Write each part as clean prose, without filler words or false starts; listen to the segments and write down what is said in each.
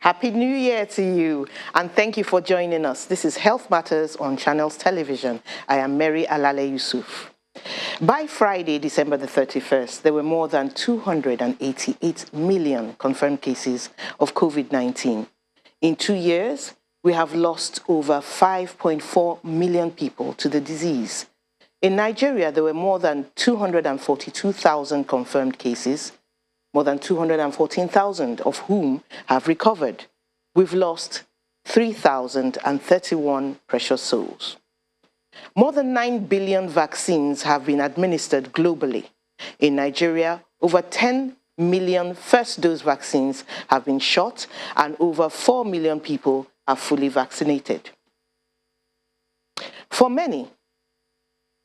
Happy New Year to you, and thank you for joining us. This is Health Matters on Channels Television. I am Mary Alale Yusuf. By Friday, December the 31st, there were more than 288 million confirmed cases of COVID-19. In 2 years, we have lost over 5.4 million people to the disease. In Nigeria, there were more than 242,000 confirmed cases, more than 214,000 of whom have recovered. We've lost 3,031 precious souls. More than 9 billion vaccines have been administered globally. In Nigeria, over 10 million first-dose vaccines have been shot, and over 4 million people are fully vaccinated. For many,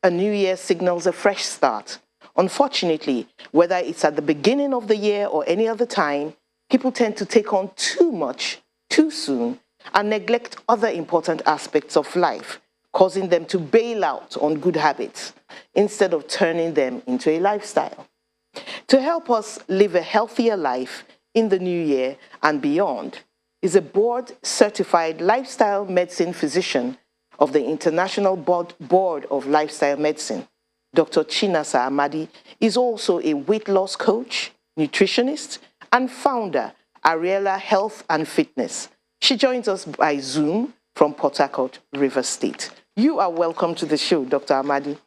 a new year signals a fresh start. Unfortunately, whether it's at the beginning of the year or any other time, people tend to take on too much too soon and neglect other important aspects of life, causing them to bail out on good habits instead of turning them into a lifestyle. To help us live a healthier life in the new year and beyond is a board-certified lifestyle medicine physician of the International Board of Lifestyle Medicine. Dr. Chinasa Amadi is also a weight loss coach, nutritionist, and founder, Ariella Health and Fitness. She joins us by Zoom from Port Harcourt, Rivers State. You are welcome to the show, Dr. Amadi.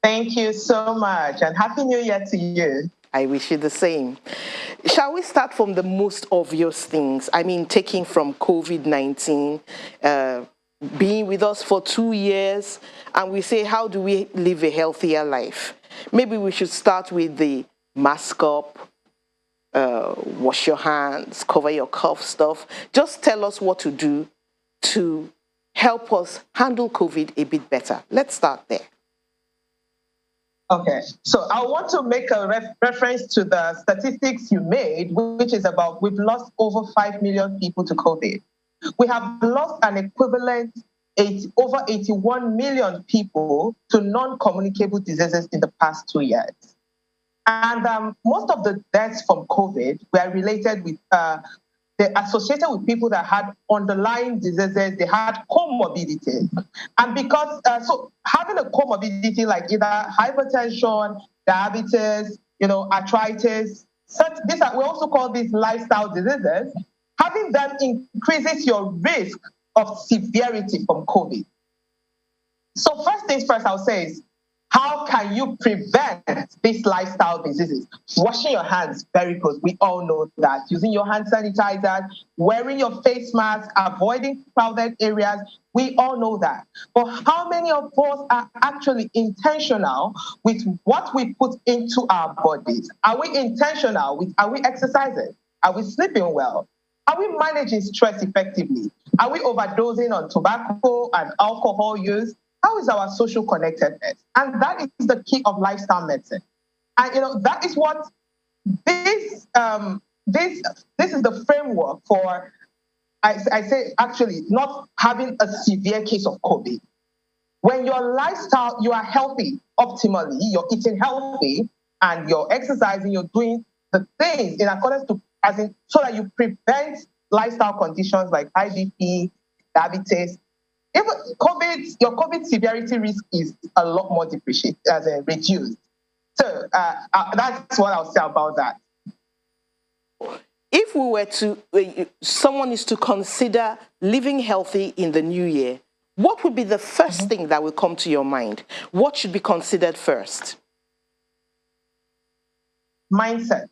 Thank you so much, and Happy New Year to you. I wish you the same. Shall we start from the most obvious things? I mean, taking from COVID-19, being with us for 2 years, and we say, how do we live a healthier life? Maybe we should start with the mask up, wash your hands, cover your cough stuff. Just tell us what to do to help us handle COVID a bit better. Let's start there. Okay, so I want to make a reference to the statistics you made, which is about we've lost over 5 million people to COVID. We have lost an equivalent over 81 million people to non-communicable diseases in the past 2 years. And most of the deaths from COVID were related with, they're associated with people that had underlying diseases, they had comorbidities. And because, so having a comorbidity like either hypertension, diabetes, arthritis, we also call these lifestyle diseases, having them increases your risk of severity from COVID. So first things first, I'll say is, how can you prevent these lifestyle diseases? Washing your hands, very good. We all know that. Using your hand sanitizers, wearing your face mask, avoiding crowded areas. We all know that. But how many of us are actually intentional with what we put into our bodies? Are we intentional with, are we exercising? Are we sleeping well? Are we managing stress effectively? Are we overdosing on tobacco and alcohol use? How is our social connectedness? And that is the key of lifestyle medicine. And that is what this is the framework for, I say actually not having a severe case of COVID. When your lifestyle, you are healthy optimally, you're eating healthy and you're exercising, you're doing the things in accordance to, so that you prevent lifestyle conditions like high BP, diabetes. Even your COVID severity risk is a lot more reduced. So that's what I'll say about that. If we were to, someone is to consider living healthy in the new year, what would be the first thing that will come to your mind? What should be considered first? Mindset.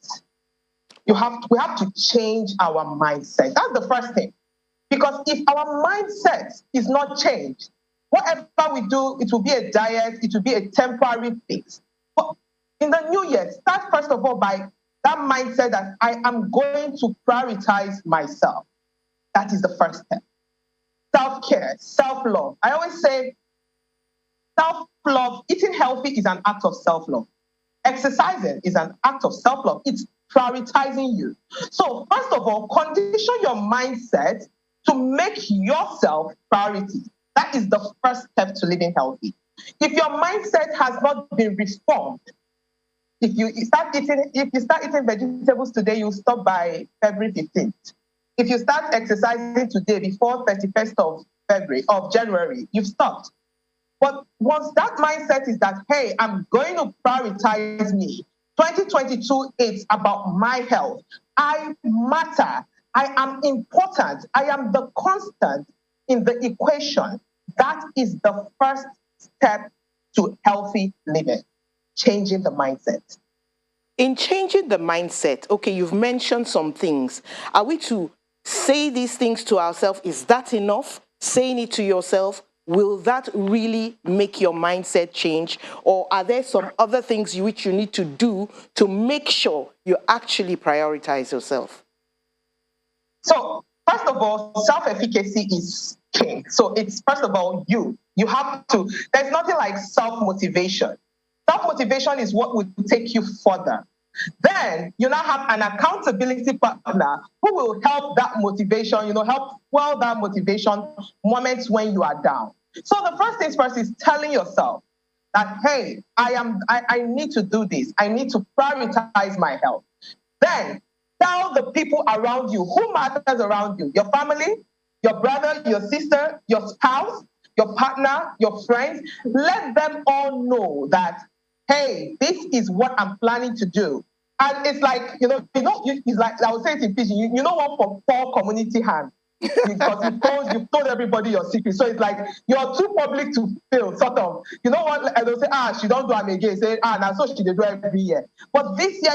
We have to change our mindset. That's the first thing. Because if our mindset is not changed, whatever we do, it will be a diet, it will be a temporary fix. But in the new year, start first of all by that mindset that I am going to prioritize myself. That is the first step. Self-care, self-love. I always say self-love, eating healthy is an act of self-love. Exercising is an act of self-love. It's prioritizing you. So first of all, condition your mindset to make yourself priority. That is the first step to living healthy. If your mindset has not been reformed, if you start eating vegetables today, you'll stop by February 15th. If you start exercising today before 31st of January, you've stopped. But once that mindset is that, hey, I'm going to prioritize me, 2022, it's about my health. I matter. I am important. I am the constant in the equation. That is the first step to healthy living, changing the mindset. In changing the mindset, okay, you've mentioned some things. Are we to say these things to ourselves? Is that enough? Saying it to yourself, will that really make your mindset change? Or are there some other things which you need to do to make sure you actually prioritize yourself? So, first of all, self-efficacy is king. So it's first of all you. You have to, there's nothing like self-motivation. Self-motivation is what will take you further. Then you now have an accountability partner who will help that motivation, help fuel that motivation moments when you are down. So the first things first is telling yourself that, hey, I need to do this. I need to prioritize my health. Then tell the people around you who matters around you, your family, your brother, your sister, your spouse, your partner, your friends. Let them all know that, hey, this is what I'm planning to do. And it's like, it's like, I would say it in Pidgin, you know what, for poor community hand, because you've told everybody your secret. So it's like you're too public to fail, sort of. You know what? And they'll say, she don't do them again. Say, now so she do every year. But this year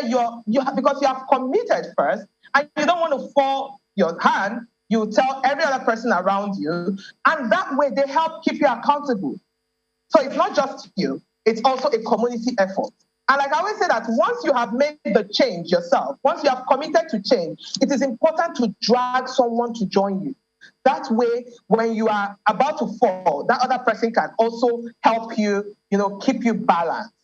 because you have committed first, and you don't want to fall your hand. You tell every other person around you, and that way they help keep you accountable. So it's not just you; it's also a community effort. And like I always say that once you have made the change yourself, once you have committed to change, it is important to drag someone to join you. That way, when you are about to fall, that other person can also help you, keep you balanced.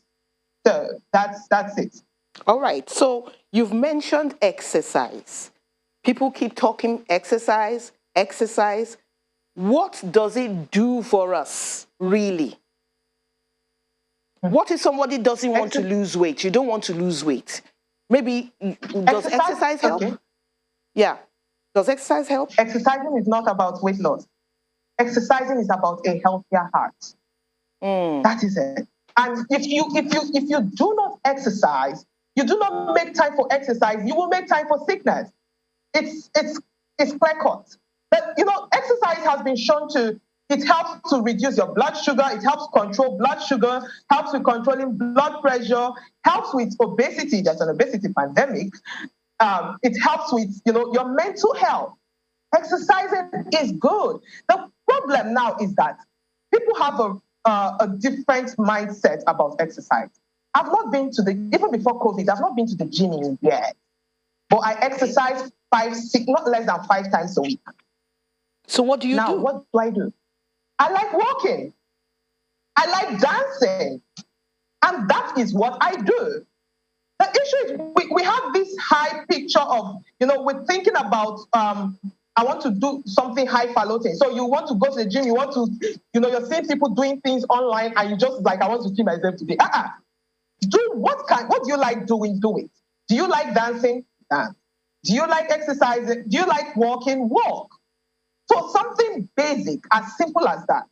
So that's it. All right. So you've mentioned exercise. People keep talking exercise, exercise. What does it do for us, really? What if somebody doesn't want to lose weight? You don't want to lose weight. Maybe, does exercise help? Okay. Yeah. Does exercise help? Exercising is not about weight loss. Exercising is about a healthier heart. That is it. And if you do not exercise, you do not make time for exercise, you will make time for sickness. It's clear cut. But exercise has been shown it helps to reduce your blood sugar, it helps control blood sugar, helps with controlling blood pressure, helps with obesity. There's an obesity pandemic. It helps with your mental health. Exercising is good. The problem now is that people have a different mindset about exercise. I've not been even before COVID, I've not been to the gym in years. But I exercise not less than 5 times a week. So what do you do? Now, what do I do? I like walking. I like dancing. And that is what I do. The issue is we have this high picture of, we're thinking about, I want to do something highfalutin. So you want to go to the gym, you want to, you're seeing people doing things online and you just like, I want to see myself today. What do you like doing? Do it. Do you like dancing? Dance. Do you like exercising? Do you like walking? Walk. So something basic, as simple as that.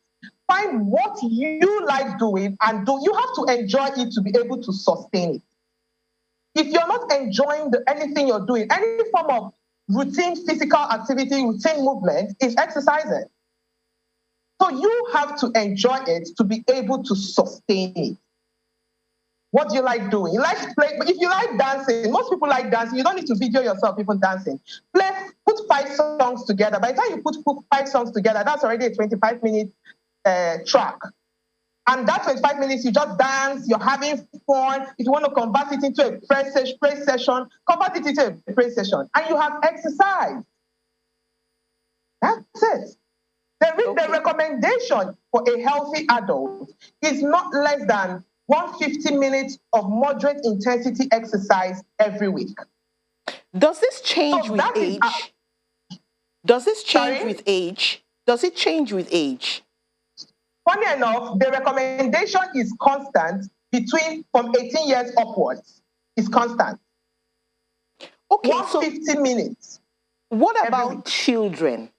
Find what you like doing and do. You have to enjoy it to be able to sustain it. If you're not enjoying anything you're doing, any form of routine physical activity, routine movement is exercising. So you have to enjoy it to be able to sustain it. What do you like doing? You like to play, but if you like dancing, most people like dancing. You don't need to video yourself even dancing. Put 5 songs together. By the time you put 5 songs together, that's already a 25-minute track. And that 25 minutes, you just dance, you're having fun. If you want to convert it into a praise session, convert it into a praise session. And you have exercise. That's it. The recommendation for a healthy adult is not less than 150 minutes of moderate intensity exercise every week. Does this change with age? Does this change with age? Does it change with age? Funny enough, the recommendation is constant from 18 years upwards. It's constant. Okay, 150 minutes. What every about week. children?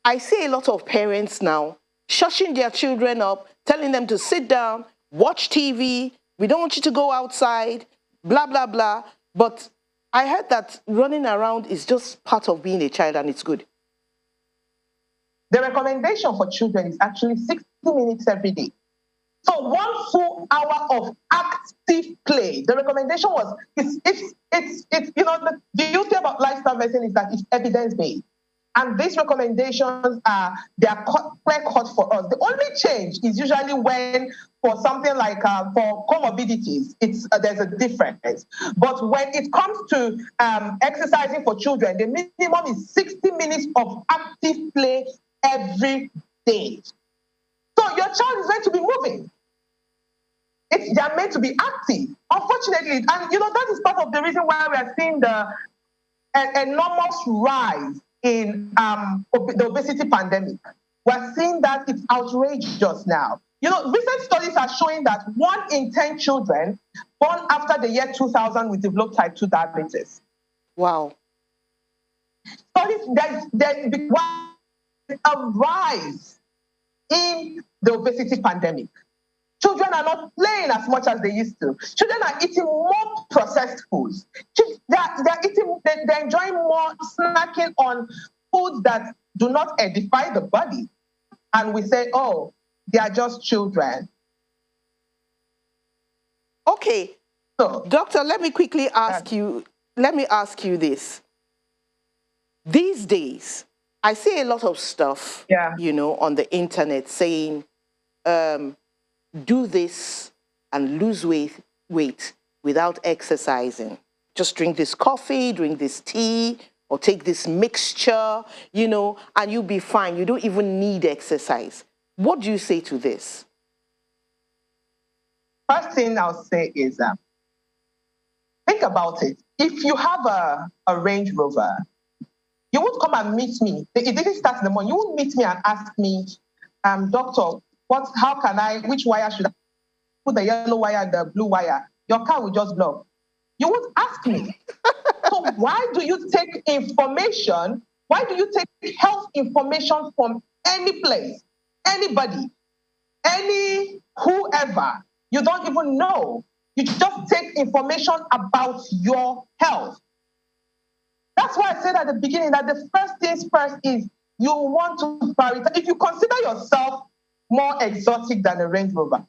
I see a lot of parents now shushing their children up, telling them to sit down, watch TV. We don't want you to go outside, blah, blah, blah. But I heard that running around is just part of being a child and it's good. The recommendation for children is actually 60 minutes every day. So 1 full hour of active play. The recommendation was, it's the beauty about lifestyle medicine is that it's evidence-based. And these recommendations they are clear cut for us. The only change is usually when for something like for comorbidities, there's a difference. But when it comes to exercising for children, the minimum is 60 minutes of active play every day. So your child is meant to be moving. They're meant to be active. Unfortunately, and that is part of the reason why we are seeing the enormous rise in the obesity pandemic. We're seeing that it's outrageous now. Recent studies are showing that 1 in 10 children born after the year 2000 will develop type 2 diabetes. Wow. Studies, there's a rise in the obesity pandemic. Children are not playing as much as they used to. Children are eating more processed foods. They're enjoying more snacking on foods that do not edify the body. And we say, oh, they are just children. Okay. So, Doctor, let me quickly ask you this. These days, I see a lot of stuff, on the internet saying, do this and lose weight without exercising. Just drink this coffee, drink this tea, or take this mixture, and you'll be fine. You don't even need exercise. What do you say to this? First thing I'll say is, think about it. If you have a Range Rover, you won't come and meet me. It didn't start in the morning. You won't meet me and ask me, doctor, which wire should I put, the yellow wire and the blue wire? Your car will just blow. You won't ask me. So why do you take information? Why do you take health information from any place, anybody, whoever? You don't even know. You just take information about your health. That's why I said at the beginning that the first things first is you want to prioritize. If you consider yourself more exotic than a Range Rover,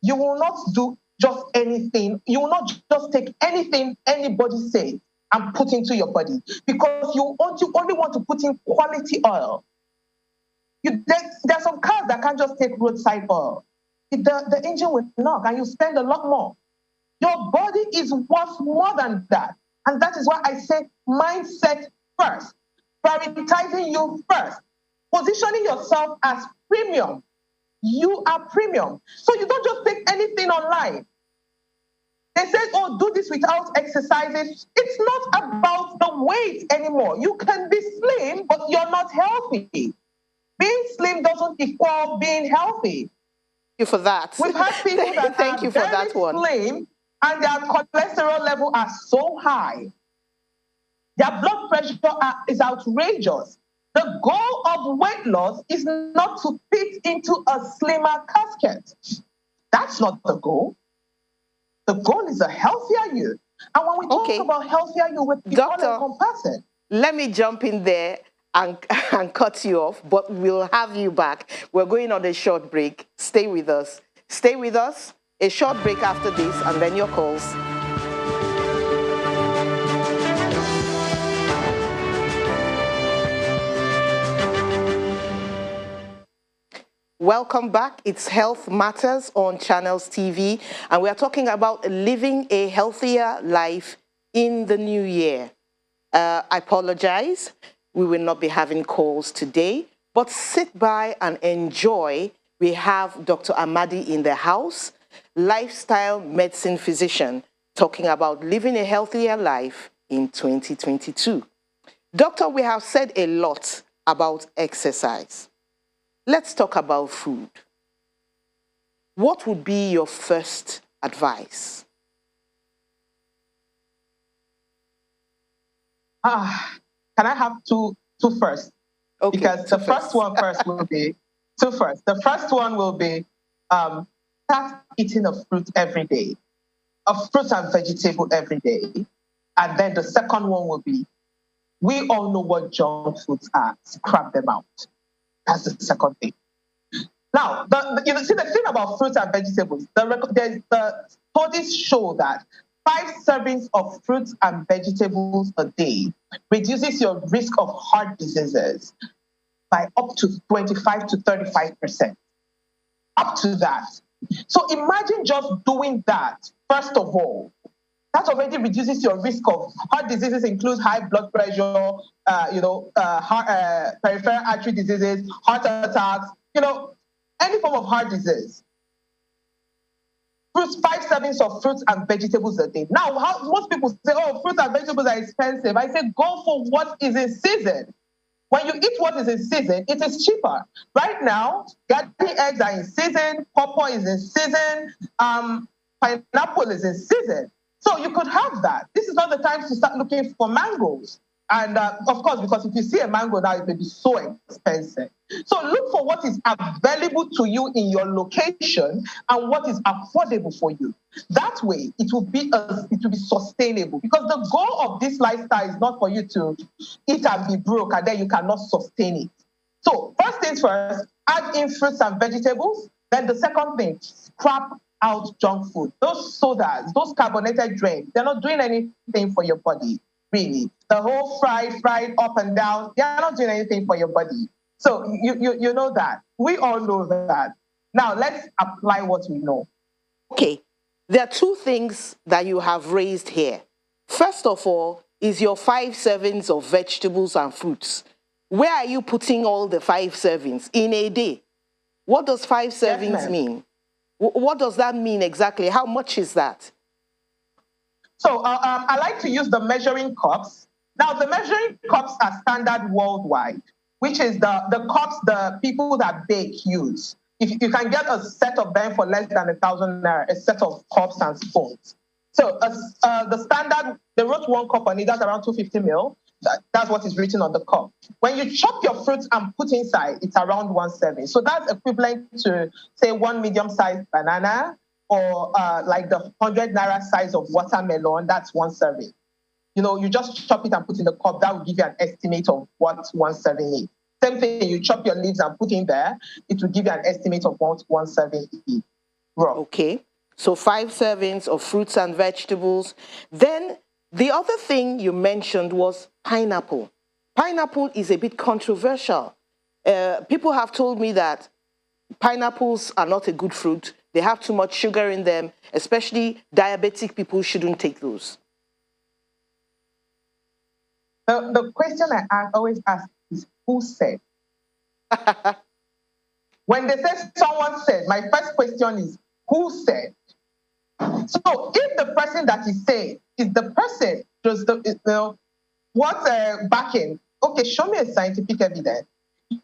you will not do just anything. You will not just take anything anybody says and put into your body, because you only want to put in quality oil. There are some cars that can't just take roadside oil. The engine will knock and you spend a lot more. Your body is worth more than that. And that is why I say mindset first, prioritizing you first, positioning yourself as premium. You are premium. So you don't just take anything online. They say, oh, do this without exercising. It's not about the weight anymore. You can be slim, but you're not healthy. Being slim doesn't equal being healthy. Thank you for that. We've had people that Thank you for that one. Slim and their cholesterol level are so high. Their blood pressure is outrageous. The goal of weight loss is not to fit into a slimmer casket. That's not the goal. The goal is a healthier you. And when we talk about healthier you, it's all encompassing. Let me jump in there and cut you off, but we'll have you back. We're going on a short break. Stay with us. Stay with us. A short break after this, and then your calls. Welcome back. It's Health Matters on Channels TV, and we are talking about living a healthier life in the new year. I apologize. We will not be having calls today, but sit by and enjoy. We have Dr. Amadi in the house, lifestyle medicine physician, talking about living a healthier life in 2022. Doctor, we have said a lot about exercise. Let's talk about food. What would be your first advice? Can I have two first? Okay, Because the first one first will be two first. The first one will be start eating a fruit every day, a fruit and vegetable every day. And then the second one will be, we all know what junk foods are. Scrap them out. That's the second thing. Now, see the thing about fruits and vegetables. The studies show that 5 servings of fruits and vegetables a day reduces your risk of heart diseases by up to 25 to 35%. Up to that. So imagine just doing that, first of all. That already reduces your risk of heart diseases, includes high blood pressure, peripheral artery diseases, heart attacks, any form of heart disease. Fruits, 5 servings of fruits and vegetables a day. Now, most people say, oh, fruits and vegetables are expensive. I say, go for what is in season. When you eat what is in season, it is cheaper. Right now, garden eggs are in season, pawpaw is in season, pineapple is in season. So you could have that. This is not the time to start looking for mangoes. And of course, because if you see a mango now, it may be so expensive. So look for what is available to you in your location and what is affordable for you. That way, it will be sustainable. Because the goal of this lifestyle is not for you to eat and be broke and then you cannot sustain it. So first things first, add in fruits and vegetables. Then the second thing, scrap out junk food. Those sodas, those carbonated drinks, they're not doing anything for your body. Really, the whole fried up and down, they are not doing anything for your body. So you know that. We all know that. Now let's apply what we know. Okay, there are two things that you have raised here. First of all, is your 5 servings of vegetables and fruits. Where are you putting all the 5 servings in a day? What does 5 servings mean? What does that mean exactly? How much is that? So I like to use the measuring cups. Now, the measuring cups are standard worldwide, which is the cups the people that bake use. If you can get a set of them for less than 1,000 naira, a set of cups and spoons. So the standard, they wrote 1 cup on it, that's around 250 ml. That's what is written on the cup. When you chop your fruits and put inside, it's around 1 serving. So that's equivalent to, say, 1 medium-sized banana, or like the 100 naira size of watermelon, that's 1 serving. You just chop it and put in the cup. That will give you an estimate of what 1 serving is. Same thing, you chop your leaves and put in there, it will give you an estimate of what 1 serving is. Raw. Okay, so 5 servings of fruits and vegetables. Then the other thing you mentioned was pineapple. Pineapple is a bit controversial. People have told me that pineapples are not a good fruit. They have too much sugar in them, especially diabetic people shouldn't take those. The question I always ask is, who said? When they say someone said, my first question is, who said? So if the person that is saying is the person, just what's backing? Okay, show me a scientific evidence.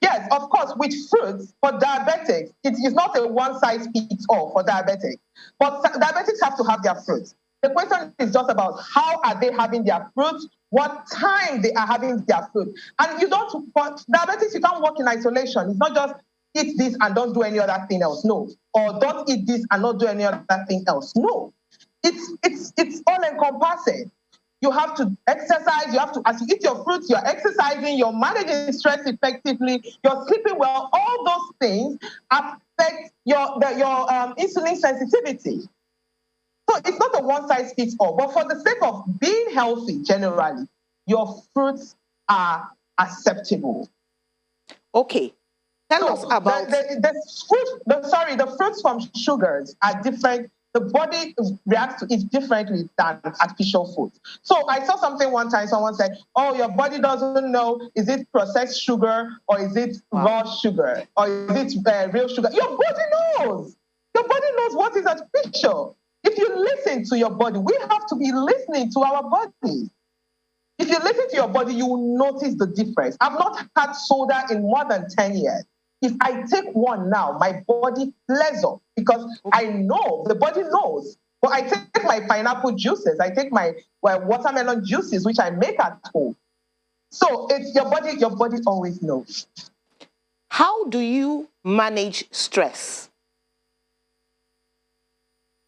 Yes, of course, with fruits, for diabetics, it is not a one-size-fits-all for diabetics. But diabetics have to have their fruits. The question is just about how are they having their fruits, what time they are having their fruit. And for diabetics, you can't work in isolation. It's not just eat this and don't do any other thing else. No. Or don't eat this and not do any other thing else. No. It's all encompassing. You have to exercise, as you eat your fruits, you're exercising, you're managing stress effectively, you're sleeping well. All those things affect your insulin sensitivity. So it's not a one-size-fits-all, but for the sake of being healthy generally, your fruits are acceptable. Okay. Tell us about... The fruits from sugars are different. The body reacts to it differently than artificial food. So I saw something one time, someone said, oh, your body doesn't know, is it processed sugar or is it raw sugar or is it real sugar? Your body knows. Your body knows what is artificial. If you listen to your body, we have to be listening to our bodies. If you listen to your body, you will notice the difference. I've not had soda in more than 10 years. If I take one now, my body flares up because I know, the body knows. But I take my pineapple juices, I take my watermelon juices, which I make at home. So it's your body always knows. How do you manage stress?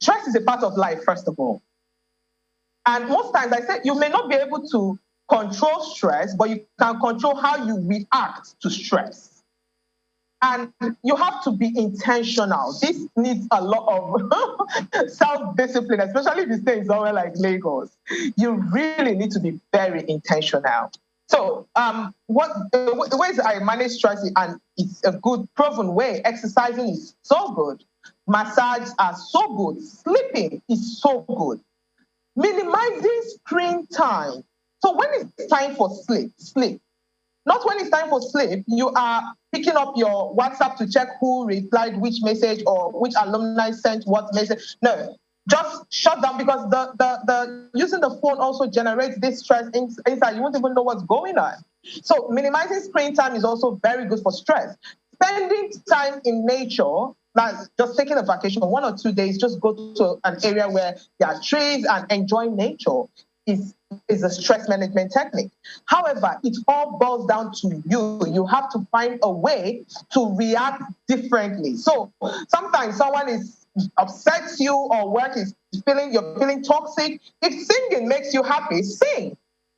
Stress is a part of life, first of all. And most times I say you may not be able to control stress, but you can control how you react to stress. And you have to be intentional. This needs a lot of self-discipline, especially if you stay in somewhere like Lagos. You really need to be very intentional. So, what the ways I manage stress, and it's a good proven way. Exercising is so good. Massages are so good. Sleeping is so good. Minimizing screen time. So when it's time for sleep, sleep. Not when it's time for sleep, you are picking up your WhatsApp to check who replied which message or which alumni sent what message. No, just shut down, because the using the phone also generates this stress inside. You won't even know what's going on. So minimizing screen time is also very good for stress. Spending time in nature, like just taking a vacation 1 or 2 days, just go to an area where there are trees and enjoy nature is a stress management technique. However, it all boils down to you. You have to find a way to react differently. So sometimes someone is upsets you, or work is you're feeling toxic. If singing makes you happy, sing.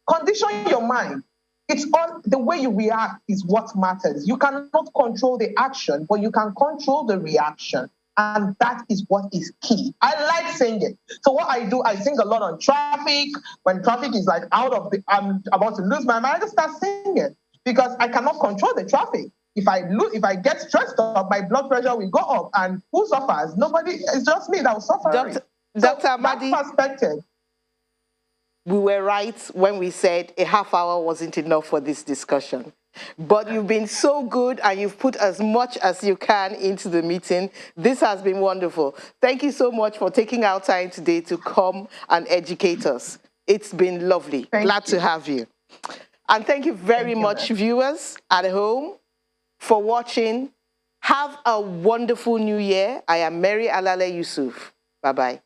Condition your mind. It's all the way you react is what matters. You cannot control the action, but you can control the reaction. And that is what is key. I like singing. So what I do, I sing a lot on traffic. When traffic is like I'm about to lose my mind, I just start singing, because I cannot control the traffic. If I get stressed up, my blood pressure will go up. And who suffers? Nobody. It's just me that will suffer. Dr. Amadi, that perspective. We were right when we said a half hour wasn't enough for this discussion. But you've been so good, and you've put as much as you can into the meeting. This has been wonderful. Thank you so much for taking our time today to come and educate us. It's been lovely. Glad to have you. And thank you very much, viewers at home, for watching. Have a wonderful new year. I am Mary Alale Yusuf. Bye-bye.